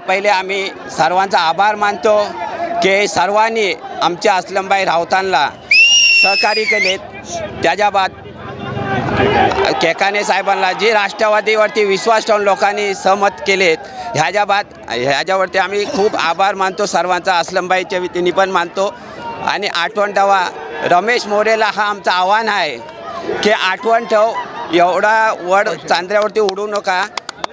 पहिले आम्ही सर्वांचा आभार मानतो की सर्वांनी आमच्या असलमभाई राऊतांना सहकार्य केलेत। त्याच्या बाद केकाने साहेबांना जी राष्ट्रवादीवरती विश्वास ठेवून लोकांनी सहमत केलेत, ह्याच्यावरती आम्ही खूप आभार मानतो सर्वांचा, असलमभाईच्या वतीने पण मानतो। आणि आठवण ठेवा, रमेश मोरेला हा आमचं आव्हान आहे की आठवण ठेव, एवढा वड चांदऱ्यावरती उडू नका।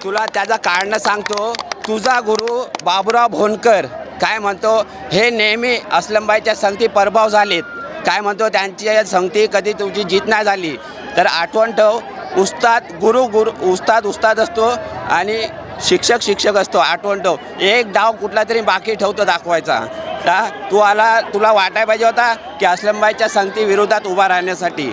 तुला त्याचं कारण सांगतो, तुझा गुरु बाबुराव भोंडकर काय म्हणतो, हे नेहमी असलमभाईच्या संगती पराभव झालेत, काय म्हणतो त्यांची संगती कधी तुझी जीत नाही झाली। तर आठवण ठेव, उस्ताद उस्ताद असतो आणि शिक्षक असतो। आठवण ठेव, एक डाव कुठला तरी बाकी ठेवतो दाखवायचा। तुला वाटायला पाहिजे होता की असलमभाईच्या संगती विरोधात उभा राहण्यासाठी।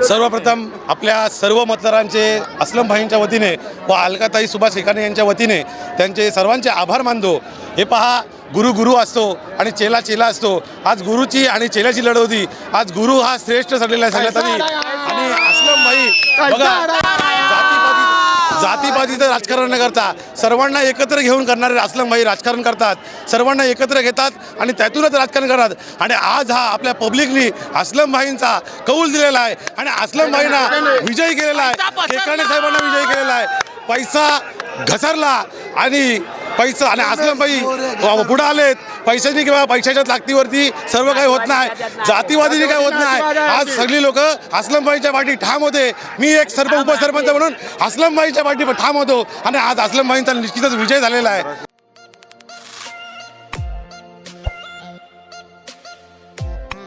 सर्वप्रथम आपल्या सर्व मतदारांचे असलमभाईंच्या वतीने व अलकाताई सुभाष केकाने यांच्या वतीने त्यांचे सर्वांचे आभार मानतो। हे पहा, गुरु असतो आणि चेला असतो। आज गुरुची आणि चेल्याची लढत होती। आज गुरु हा श्रेष्ठ ठरलेला आहे सगळ्यात आधी, आणि असलमभाई बघा जातीपातीचं राजकारण न करता सर्वांना एकत्र घेऊन करणारे असलमभाई राजकारण करतात, सर्वांना एकत्र घेतात आणि त्यातूनच राजकारण करतात। आणि आज हा आपल्या पब्लिकनी असलमभाईंचा कौल दिलेला आहे आणि असलमभाईंना विजयी केलेला आहे, केकाने साहेबांना विजयी केलेला आहे। पैसा घसरला आणि असलमभाई पुढे आलेत, पैशांनी किंवा पैशाच्या ताकदीवरती सर्व काही होत नाही, जातीवादीने काही होत नाही। आज सगळी लोक असलमभाईच्या पाठी ठाम होते। मी एक उपसरपंच म्हणून असलमभाईच्या पाठी ठाम होतो आणि आज असलमभाईंचा निश्चितच विजय झालेला आहे।